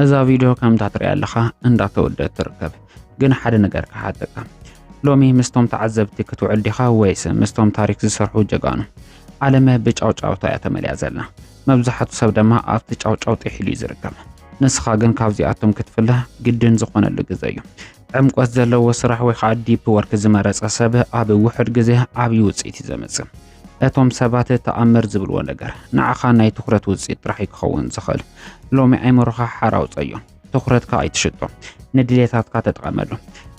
እዛ ቪዲዮ ከም ታጥሪ ያለኻ እንዳተወደት ትርከብ ግን ሓደ ነገር ከሓጠቃ ሎሚ ምስቶም ተዓዘብቲ ክትውዕል ዲኻ ወይስ ምስቶም ታሪክ ዝሰርሑ ጀጋኑ ዓለመ ብጫውጫውታ ያተመልያ ዘላ መብዛሕቱ ሰብ ድማ ኣብቲ ጫውጫው ጢሒሉ ይዝርከብ ንስኻ ግን ካብዚኣቶም ክትፍለ ግድን ዝኾነሉ ግዜ እዩ ዕምቆት ዘለዎ ስራሕ ወይ ከዓ ዲፕ ወርክ ዝመረፀ ሰብ ኣብ ውሕድ ግዜ ዓብይ ውፅኢት ይዘምጽእ እቶም ሰባት ተኣምር ዝብልዎ ነገር ንዓኻ ናይ ትኹረት ውፅኢት ጥራሕ ክኸውን ዝኽእል ሎሚ ኣይምሮኻ ሓራውፀዮ ትኹረትካ ኣይትሽጦ ንድሌታትካ ተጠቐመሉ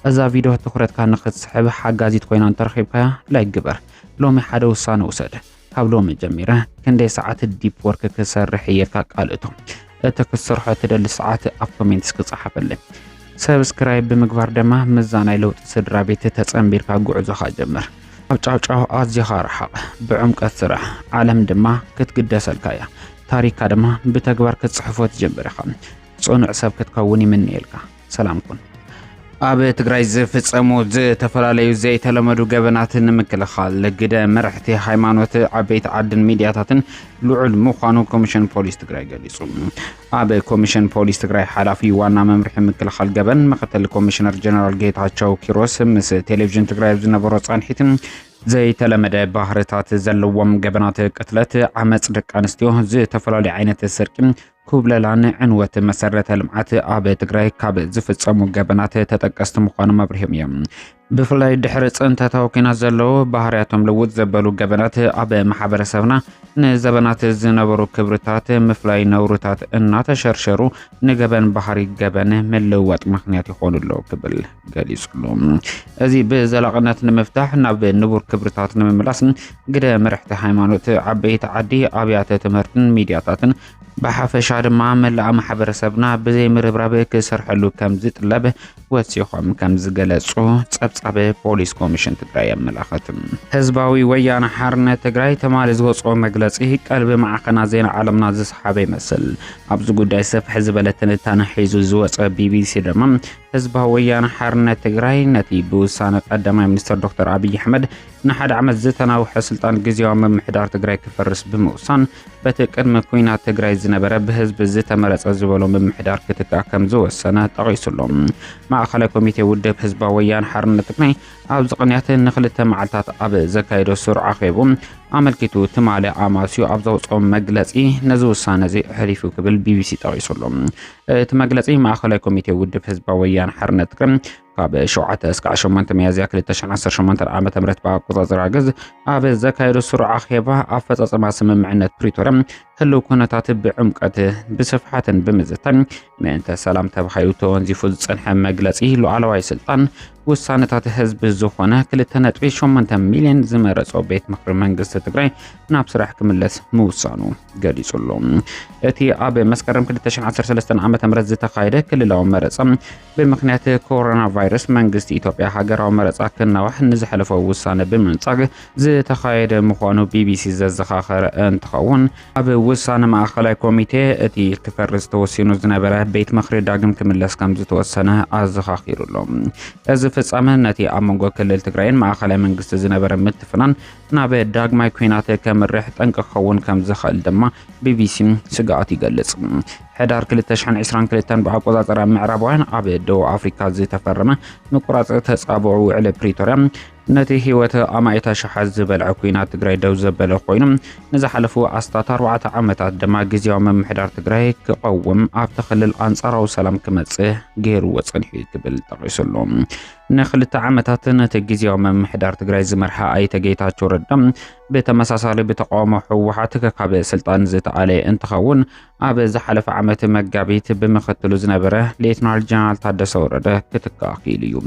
እዛ ቪድዮ ትኹረትካ ንኽትስሕብ ሓጋዚት ኮይና እንተረኺብካያ ላይክ ግበር ሎሚ ሓደ ውሳነ ውሰድ ካብ ሎሚ ጀሚረ ክንደይ ሰዓት ዲፕ ወርክ ክሰርሕ እየልካ ቃልእቶ እቲ ክሰርሖ ትደሊ ሰዓት ኣብ ኮሜንትስ ክፅሓፈለይ ሰብስክራይብ ብምግባር ድማ ምዛናይ ለውጢ ስድራ ቤት ተጸምቢርካ ጉዕዞኻ ጀምር ኣብ ጫውጫው ኣዝኻ ረሓቕ ብዕምቀት ስራሕ ዓለም ድማ ክትግደሰልካ እያ ታሪክካ ድማ ብተግባር ክትጽሕፎ ትጀምር ኢኻ ጽኑዕ ሰብ ክትከውን ይምንየልካ ሰላም ኩን ኣብ ትግራይ ዝፍጸሙ ዝተፈላለዩ ዘይተለመዱ ገበናትን ንምክልኻል ለግደ መራሕቲ ሃይማኖት ዓበይቲ ዓድን ሚድያታትን ልዑል ምዃኑ ኮሚሽን ፖሊስ ትግራይ ገሊጹ ኣብ ኮሚሽን ፖሊስ ትግራይ ሓላፊ ዋና መምርሒ ምክልኻል ገበን ምክትል ኮሚሽነር ጀነራል ጌታቸው ኪሮስ ምስ ቴሌቪዥን ትግራይ ዝነበሮ ጻንሒትን ዘይተለመደ ባህርታት ዘለዎም ገበናት ቅትለት ዓመጽ ደቂ ኣንስትዮ ዝተፈላለዩ ዓይነት ስርቂ ኩብለላን ዕንወት መሰረተ ልምዓት ኣብ ትግራይ ካብ ዝፍጸሙ ገበናት ተጠቀስቲ ምዃኖም ኣብርሂም እዮም ብፍላይ ድሕሪ ጽንተታዊ ኩናት ዘለዎ ባህርያቶም ልውጥ ዘበሉ ገበናት ኣብ ማሕበረሰብና ንዘበናት ዝነበሩ ክብርታት ምፍላይ ነውርታት እናተሸርሸሩ ንገበን ባህሪ ገበን ምልውዋጥ ምክንያት ይኾኑ ኣለዉ ክብል ገሊጹሉ እዚ ብዘላቕነት ንምፍታሕ ናብ ንቡር ክብርታት ንምምላስ ግደ መራሕቲ ሃይማኖት ዓበይቲ ዓዲ ኣብያተ ትምህርትን ሚድያታትን بحافش ድማ መላእ ማሕበረሰብና ብዘይ ምርብራብ ክሰርሐሉ ከም ዝጥለብ ወሲኾም ከም ዝገለጹ ጸብጻብ ፖሊስ ኮሚሽን ትግራይ ኣመላኽት ህዝባዊ ወያነ ሓርነት ትግራይ ተማሊ ዝወጾ መግለጺ ቀልቢ ማዕኸና ዜና ዓለምና ዝስሓበ ይመስል ኣብዚ ጉዳይ ሰፍሕ ዝበለ ትንታነ ሒዙ ዝወጸ ቢቢሲ ድማ ህዝባዊ ወያነ ሓርነት ትግራይ ነቲ ብውሳነ ቀዳማይ ሚኒስትር ዶክተር አብይ አሕመድ ንሓደ ዓመት ዝተናውሐ ስልጣን ግዚያዊ ምምሕዳር ትግራይ ክፈርስ ብምውሳን በቲ ቅድመ ኩናት ትግራይ ዝነበረ ብህዝቢ ዝተመረጸ ዝበሎ ምምሕዳር ክትካእ ከም ዝወሰነ ጠቒሱሎም ማእኸላይ ኮሚቴ ውድብ ህዝባዊ ወያነ ሓርነት ትግራይ ኣብ ዝቕንያት ንኽልተ መዓልታት ኣብ ዘካየዶ ስሩዕ ኣኼቡ ኣመልኪቱ ትማሊ ኣማስዩ ኣብ ዘውፅኦም መግለጺ ነዚ ውሳነ እዚ ሕሊፉ ክብል ቢቢሲ ጠቒሱሎም እቲ መግለጺ ማእኸላይ ኮሚቴ ውድብ ህዝባዊ ወያነ ሓርነት ትግራይ ካብ 7 እስካብ 8 ሚያዝያ 2018 ዓመተ ምህረት ብኣቆጻጽራ ግዝ ኣብ ዘካየዶ ስሩዕ ኣኼባ ኣፈጻጽማ ስምምዕነት ፕሪቶርያ ህልው ኩነታት ብዕምቀት ብስፍሓትን ብምዝታን ምእንተ ሰላም ተባሂሉ ተወንዚፉ ዝጸንሐ መግለጺ ሉዓላዋይ ስልጣን ውሳነታት ህዝቢ ዝኾነ 2.8 ሚልዮን ዝመረጾ ቤት ምክሪ መንግስቲ ትግራይ ናብ ስራሕ ክምለስ ምውሳኑ ገሊጹሉ እቲ ኣብ መስከረም 2013 ዓመተ ምህረት ዝተኻየደ ክልላዊ መረጻ ብምክንያት ኮሮና ቫይረስ መንግስቲ ኢትዮጵያ ሃገራዊ መረጻ ክናዋሕ ንዝሐለፈ ውሳነ ብምንጻግ ዝተኻየደ ምዃኑ ቢቢሲ ዘዘኻኸረ እንትኸውን ኣብ ውሳነ ማእኸላይ ኮሚቴ እቲ ክፈርስ ተወሲኑ ዝነበረ ቤት ምክሪ ዳግም ክምለስ ከም ዝተወሰነ ኣዘኻኺሩሎም እዚ ፍጻመ ነቲ ኣብ መንጎ ክልል ትግራይን ማእኸላይ መንግስቲ ዝነበረ ምትፍናን ናብ ዳግማይ ኩናት ከምርሕ ጠንቂ ክኸውን ከም ዝኽእል ድማ ቢቢሲ ስጋኣት ይገልጽ ሕዳር 2022 ብኣቆጻጽራ ምዕራባውያን ኣብ ደቡብ ኣፍሪካ ዝተፈረመ ምቁራጽ ተጻብዑ ውዕል ፕሪቶርያ ነቲ ህይወት ኣማይታ ሸሓዝ ዝበልዐ ኩናት ትግራይ ደው ዘበለ ኮይኑ ንዝሓለፉ 14 ዓመታት ድማ ግዚያዊ ምምሕዳር ትግራይ ክቐውም ኣብ ተኽልል ኣንጻራዊ ሰላም ክመጽእ ገይርዎ ጸኒሑ ክብል ጠቒሱሎም ንኽልተ ዓመታት ነቲ ግዚያዊ ምምሕዳር ትግራይ ዝመርሐ ኣይተ ጌታቸው ረዳ ብተመሳሳሊ ብተቃውሞ ህወሓት ካብ ስልጣን ዝተኣለየ እንትኸውን ኣብ ዝሓለፈ ዓመት መጋቢት ብምኽትሉ ዝነበረ ሌተናል ጀነራል ታደሰ ወረደ ክትካእ ኪኢሉ እዩ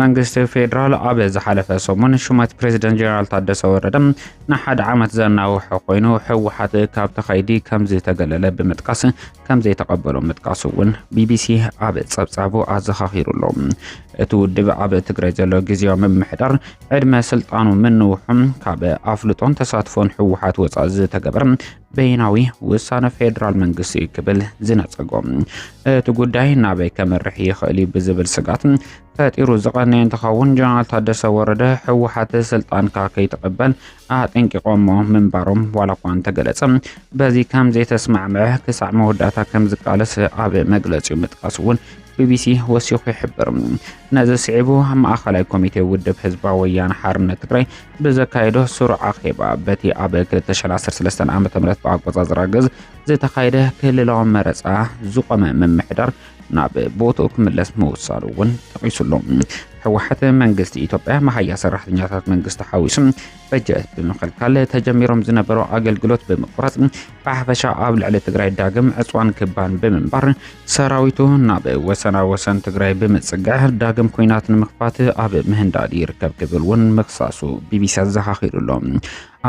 መንግስቲ ፌደራል ኣብ ዝሓለፈ ሰሙን ሹመት ፕሬዝደንት ጀነራል ታደሰ ወረደ ንሓደ ዓመት ዘናውሕ ኮይኑ ህወሓት ካብ ተኻይዲ ከም ዝተገለለ ብምጥቃስ ከም ዘይተቐበሎ ምጥቃስ እውን ቢቢሲ ኣብ ጸብጻቡ ኣዘኻኺሩሎም እቲ ውድብ ኣብ ትግራይ ዘሎ ግዚያዊ ምምሕዳር ዕድመ ስልጣኑ ምንውሑም ካብ ኣፍልጦን ተሳትፎን ህወሓት ወጻኢ ዝተገበረ በይናዊ ውሳነ ፌደራል መንግስቲ ክብል ዝነጸጎም እቲ ጉዳይ ናበይ ከመርሕ ይኽእል ብዝብል ስጋት ፈጢሩ ዝቐነየ እንትኸውን ጀነራል ታደሰ ወረደ ሕወሓት ስልጣንካ ከይተቐበል ኣጠንቂቖሞ ምንባሮም ዋላ እኳ እንተገለጸ በዚ ከም ዘይተስማዕምዐ ክሳዕ መወዳእታ ከም ዝቃለስ ኣብ መግለጺኡ ምጥቃስ እውን ቢቢሲ ወሲኹ ይሕብር። ነዚ ስዒቡ ማእኸላይ ኮሚቴ ውድብ ህዝባዊ ወያነ ሓርነት ትግራይ ብዘካየዶ ስሩዕ ኣኼባ በቲ ኣብ 2013 ዓ.ም ብኣቆጻጽራ ግዝ ዝተኻየደ ክልላዊ መረፃ ዝቆመ ምምሕዳር ናብ ቦትኡ ክምለስ ምውሳኑ እውን ጠቂሱሎም። ሕወሓት መንግስቲ ኢትዮጵያ መሃያ ሰራሕተኛታት መንግስቲ ሓዊሱ በጀት ብምኽልካል ተጀሚሮም ዝነበሩ ኣገልግሎት ብምቁራጽ ብሓፈሻ ኣብ ልዕሊ ትግራይ ዳግም ዕፅዋን ክባን ብምንባር ሰራዊቱ ናብ ወሰን ትግራይ ብምጽጋዕ ዳግም ኩናት ንምኽፋት ኣብ ምህንዳድ ይርከብ ክብል እውን ምክሳሱ ቢቢሲ ዘኻኺሩሎም።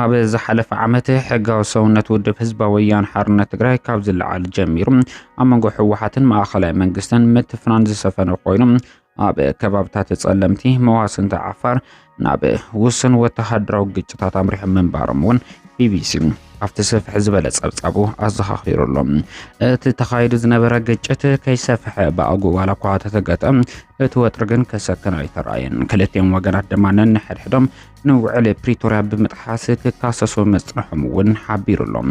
ኣብ ዝሓለፈ ዓመት ሕጋዊ ሰውነት ውድብ ህዝባዊ ወያነ ሓርነት ትግራይ ካብ ዝለዓል ጀሚሩ ኣብ መንጎ ሕወሓትን ማእኸላይ መንግስትን ምትፍናን ዝሰፈነ ኮይኑ ኣብ ከባብታት ጸለምቲ መዋስንቲ ዓፋር ናብ ውስን ወተሃደራዊ ግጭታት ኣምሪሖም ምንባሮም እውን ቢቢሲ ኣብቲ ሰፍሕ ዝበለ ጸብጻቡ ኣዘኻኺሩሎም። እቲ ተኻይዱ ዝነበረ ግጭት ከይሰፍሐ ብኣጉ ዋላ እኳ ተተገጠም እቲ ወጥሪ ግን ከሰክን ኣይተረኣየን። ክልቲኦም ወገናት ድማ ነንሕድሕዶም ንውዕል ፕሪቶርያ ብምጥሓስ ክካሰሱ መጽንሖም እውን ሓቢሩሎም።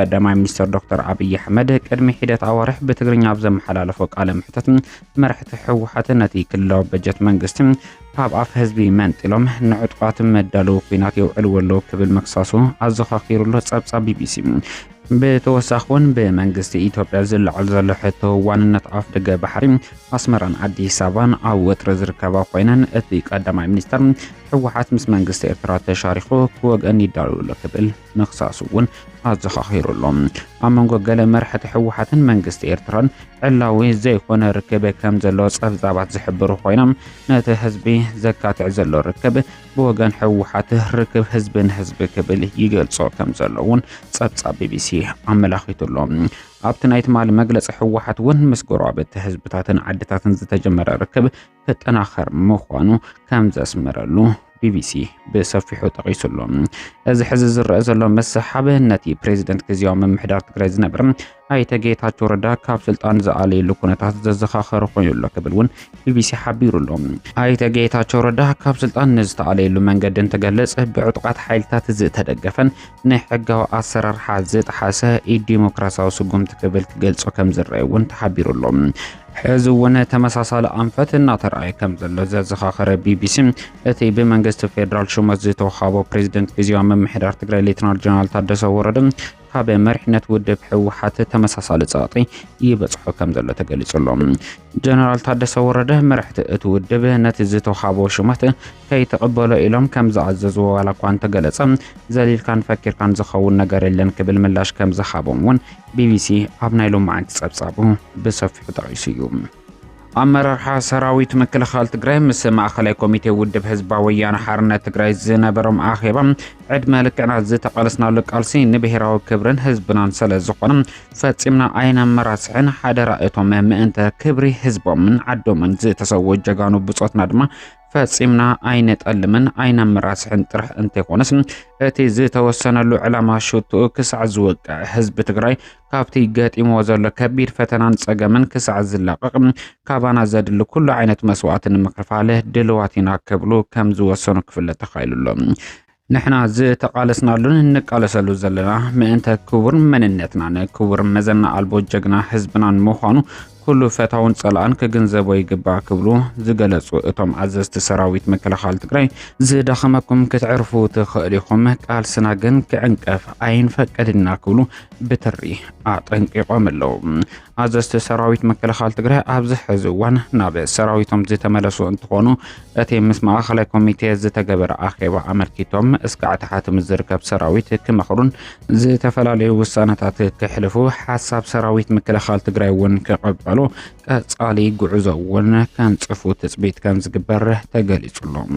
ቀዳማይ ሚኒስትር ዶክተር ኣብይ ኣሕመድ ቅድሚ ሒደት ኣዋርሕ ብትግርኛ ኣብ ዘመሓላለፎ ቃለ ምሕተት መራሕቲ ሕወሓት ነቲ ክልላዊ በጀት መንግስቲ ካብ ኣፍ ህዝቢ መንጢሎም ንዕጡቃት መዳለዊ ኩናት የውዕልዎ ኣለዉ ክብል መክሳሱ ኣዘኻኺሩሎ ጸብጻብ ቢቢሲ بتوسخ ون بمنجست إثيوبيا زل على حتى وانت أف دجا بحري أسمران عدي سافان أو وترزر كبا خوينن أتيك قدام المنستر حوحات مس منجست إثرات تشاريخو كوج أني دارو لكبل مخصاصون أزخ خير اللهم أمم جل مرحة حوحات منجست إثران علاوي زي خونا ركبة كم زلوس أفزابات زحبرو خوينم نت حزبي زكاة عزلو ركبة بوجن حوحات ركب حزب كبل يجل صار كم زلون صاب بي بي سي عملاخيت اللهم أبتنايت مال مجلس حوحات ون مسقرابة حزبتاتن عدتاتن زتجمر ركب تتناخر مخوانو كم زاسمرلو بي بي سي بصفحه تقيس اللهم إذا حزز الرئيس اللهم السحابة نتي بريزيدنت كزيوم محدار تقرأ زنبرم أي تجيت هاتوردا كاب سلطان زعلي لكونتات زخاخر خويلو كبلون بي بي سي حبير اللهم أي تجيت هاتوردا كاب سلطان نزت علي لمن قد تجلس بعتقات حيلتات زت تدقفن نحجوا أسرار حزت حاسة الديمقراطية وسجوم تقبل تجلس وكم زرعي وانت حبير اللهم حزونا تمساسال أنفت الناطر أي كم زل زخاخر بي بي سي أتي بمنجست فيدرال شو زيتو خابو بريزيدنت كزيوم محدار تقرأ ليتنال جنرال تادسا وردم ካብ መሪሕነት ውድብ ሕወሓት ተመሳሳሊ ጻዕጢ ይበጽሑ ከም ዘሎ ተገሊጹሎም ጀነራል ታደሰ ወረደ መሪሕቲ እቲ ውድብ ነቲ ዝተውሃቦ ሽመት ከይተቐበሉ ኢሎም ከም ዝኣዘዝዎ ዋላ እኳ እንተገለጸ ዘሊልካን ፈኪርካን ዝኸውን ነገር የለን ክብል ምላሽ ከም ዝሃቦም እውን ቢቢሲ ኣብ ናይ ሎማዓንቲ ጸብጻቡ ብሰፊሑ ጠቒሱ እዩ أمرها سراويت مكلخال تجري مسمع خلي كوميتي ودب حزب ويانا حرنا تجري زنبرم آخيبا عد مالك أنا زيت قالسنا لك ألسين نبهراو كبرن حزبنا نسلا زقنا فتسمنا أين مراسعين حدا رأيتهم ما أنت كبري حزب من عدو من زيت تسوي جانو بصوت ندمة فتسمنا أين تألمن أين مراسعين ترح أنت قونسن أتي زيت وسنا له علامة شوتو كسع زوج حزب تجري كابتي جات إموازل كبير فتنان سجمن كسع زلاق كابانا زاد لكل عينة مسوات المكرفالة دلواتنا كبلو كم زوسنك في التخيل اللهم نحنا زي تقالسنا لون نقالس له زلنا ما انت كبر من النتنا كبر مزنا البوجنا حزبنا مخانو كل فتاون صلان كجنزب ويجبع كبلو زجلسوا اتم عزز تسراويت مكلخال تجري زي دخمكم كتعرفوا تخليكم قال سناجن كعنقف عين فقدنا كبلو بتري اطنقيقوم له عزز تسراويت مكلخال تجري ابز حزوان ناب سراويتم زي تملسوا انتقونو اتي مسمع خلي كوميتي زي تجبر اخيبا امركيتم اسقعت حاتم الزركب سراويت كمخرون زي تفلالي وسانتات كحلفو حساب سراويت مكلخال تجري ون كقب ዝተባሃሉ ቀጻሊ ጉዕዞ እውን ከንጽፉ ትጽቢት ከም ዝግበር ተገሊጹሎም።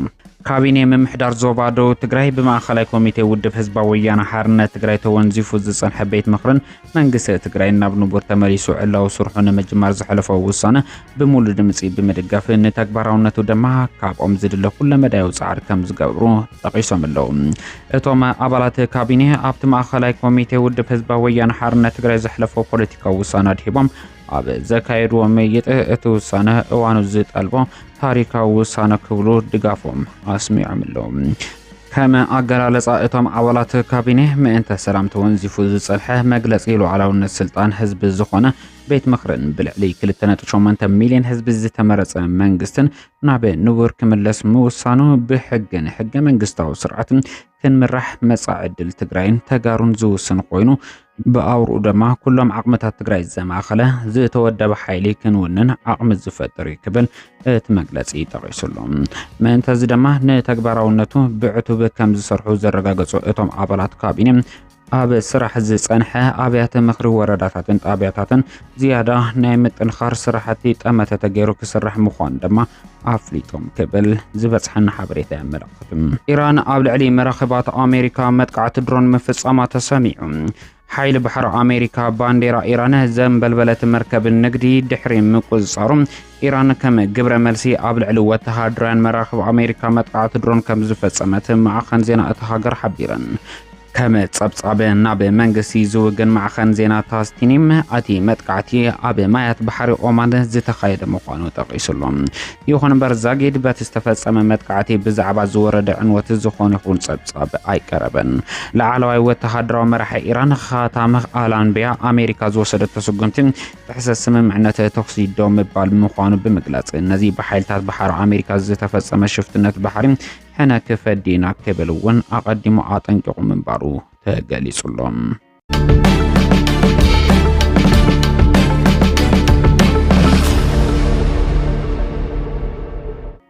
ካቢኔ ምምሕዳር ዞባ ደቡብ ትግራይ ብማእኸላይ ኮሚቴ ውድብ ህዝባዊ ወያነ ሓርነት ትግራይ ተወንዚፉ ዝጸንሐ ቤት ምኽርን መንግስቲ ትግራይ ናብ ንቡር ተመሊሱ ዕላው ስርሑ ንምጅማር ዝሕለፈ ውሳነ ብሙሉእ ድምጺ ብምድጋፍ ንተግባራውነቱ ድማ ካብኦም ዝድለ ኩለ መዳያዊ ጻዕሪ ከም ዝገብሩ ጠቒሶም ኣለዉ። እቶም ኣባላት ካቢኔ ኣብቲ ማእኸላይ ኮሚቴ ውድብ ህዝባዊ ወያነ ሓርነት ትግራይ ዝሕለፈ ፖለቲካዊ ውሳነ ድሂቦም ኣብ ዘካየድዎ መይጥ እቲ ውሳነ እዋኑ ዝጠልቦ ታሪካዊ ውሳነ ክብሉ ድጋፎም ኣስሚዖም ኣለዉ። ከም ኣገላለጻ እቶም ኣባላት ካቢኔ ምእንተ ሰላም ተወንዚፉ ዝጸንሐ መግለጺ ሉዓላውነት ስልጣን ህዝቢ ዝኾነ ቤት ምኽርን ብልዕሊ 2.8 ሚልዮን ህዝቢ ዝተመረጸ መንግስትን ናብ ንቡር ክምለስ ምውሳኑ ብሕግን ሕገ መንግስታዊ ስርዓትን ክንምራሕ መጻኢ ዕድል ትግራይን ተጋሩን ዝውስን ኮይኑ ብኣውርኡ ድማ ኩሎም ዓቕምታት ትግራይ ዘማኸለ ዝተወደበ ሓይሊ ክንውንን ዓቕሚ ዝፈጥር ክብል እቲ መግለጺ ጠቒሱሎም። ምእንተዚ ድማ ንተግባራውነቱ ብዕቱብ ከም ዝሰርሑ ዘረጋገጹ እቶም ኣባላት ካቢኔ ኣብ ስራሕ ዝጸንሐ ኣብያተ ምኽሪ ወረዳታትን ጣብያታትን ዝያዳ ናይ ምጥንኻር ስራሕቲ ጠመተ ተገይሩ ክስራሕ ምዃኑ ድማ ኣፍሊጦም ክብል ዝበጽሐና ሓበሬታ የመላኽት። ኢራን ኣብ ልዕሊ መራኸባት ኣሜሪካ መጥቃዕቲ ድሮን ምፍጻማ ተሰሚዑ። ሓይሊ ባሕሪ ኣሜሪካ ባንዴራ ኢራን ዘንበልበለት መርከብ ንግዲ ድሕሪ ምቁጽጻሩ ኢራን ከም ግብረ መልሲ ኣብ ልዕሊ ወተሃደራውያን መራኸቢ ኣሜሪካ መጥቃዕቲ ድሮን ከም ዝፈጸመት ማዕኸን ዜና እቲ ሃገር ሓቢረን። ከም ጸብጻብ ናብ መንግስቲ ዝውግን ማዕኸን ዜና ታስቲኒም ኣቲ መጥቃዕቲ ኣብ ማያት ባሕሪ ኦማን ዝተኻየደ ምዃኑ ጠቒሱሎም። ይኹን እምበር ዛጊድ በቲ ዝተፈጸመ መጥቃዕቲ ብዛዕባ ዝወረደ ዕንወት ዝኾነ ይኹን ጸብጻብ ኣይቀረበን። ላዕለዋይ ወተሃደራዊ መራሒ ኢራን ኻታም ኣልኣንቢያ ኣሜሪካ ዝወሰደቶ ስጉምቲ ትሕሰት ስምምዕነት ተኽሲ ዶ ምባል ምዃኑ ብምግላጽ ነዚ ብሓይልታት ባሕሪ ኣሜሪካ ዝተፈጸመ ሽፍትነት ባሕሪ ሕነ ክፈዲና ክብል እውን ኣቐዲሙ ኣጠንቂቑ ምንባሩ ተገሊጹሎም።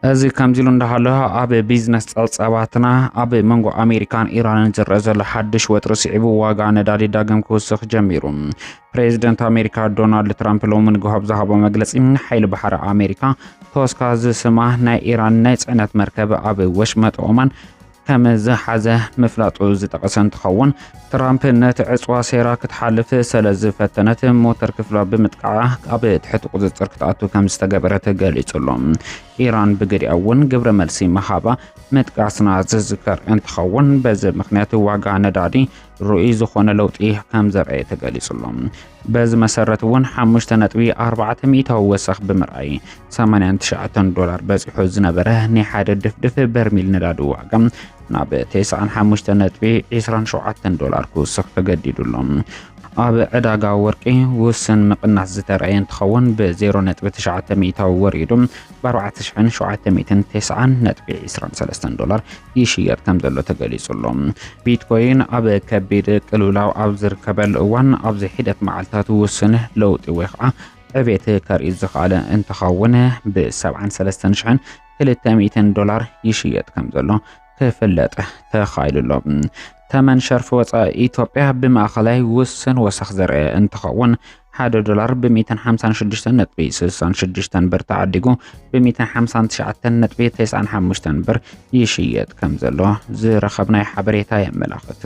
እዚ ከምዚሉ እንዳሃለ ኣብ ቢዝነስ ጸብጻባትና ኣብ መንጎ ኣሜሪካን ኢራንን ዝረአ ዘሎ ሓድሽ ወጥሪ ስዒቡ ዋጋ ነዳዲ ዳግም ክውስኽ ጀሚሩ። ፕሬዚደንት ኣሜሪካ ዶናልድ ትራምፕ ሎሚ ንግሆ ዝሃቦ መግለጺ ሓይሊ ባሕሪ ኣሜሪካ ተወስካ ዝስማ ናይ ኢራን ናይ ጽዕነት መርከብ ኣብ ወሽመጥ ኦማን ከም ዝሓዘ ምፍላጡ ዝጠቐሰ እንትኸውን ትራምፕ ነቲ ዕፅዋ ሴራ ክትሓልፍ ስለ ዝፈተነት ሞተር ክፍላ ብምጥቃዓ ኣብ ትሕቲ ቁፅጥር ክትኣቱ ከም ዝተገበረ ተገሊጹሎም። ኢራን ብግዲኣ እውን ግብረ መልሲ መሃባ ምጥቃስና ዝዝከር እንትኸውን በዚ ምክንያት ዋጋ ነዳዲ ርኡይ ዝኾነ ለውጢ ከም ዘርአየ ተገሊጹሎም። በዚ መሰረት እውን 5.4 ሚእታዊ ወሰኽ ብምርኣይ $89 በፂሑ ዝነበረ ናይ ሓደ ድፍድፍ በርሚል ነዳዲ ዋጋ ናብ $95.27 ክውስኽ ተገዲዱሎም። ኣብ ዕዳጋ ወርቂ ውስን ምቕናስ ዝተረኣየ እንትኸውን ብ0.9 ሚእታዊ ወሪዱ ብ$4790.23 ይሽየጥ ከም ዘሎ ተገሊጹሎም። ቢትኮይን ኣብ ከቢድ ቅልውላው ኣብ ዝርከበሉ እዋን ኣብዚ ሒደት መዓልትታት ውስን ለውጢ ወይ ከዓ ዕቤት ከርኢ ዝኽኣለ እንትኸውን ብ$73,200 ይሽየጥ ከም ዘሎ ክፍለጥ ተኻይሉሎም። ተመን ሸርፊ ወፃኢ ኢትዮጵያ ብማእኸላይ ውስን ወሰኽ ዘርአ እንትኸውን $1 ብ156.66 ብር ተዓዲጉ ብ159.95 ብር ይሽየጥ ከም ዘሎ ዝረኸብናይ ሓበሬታ የመላኽት።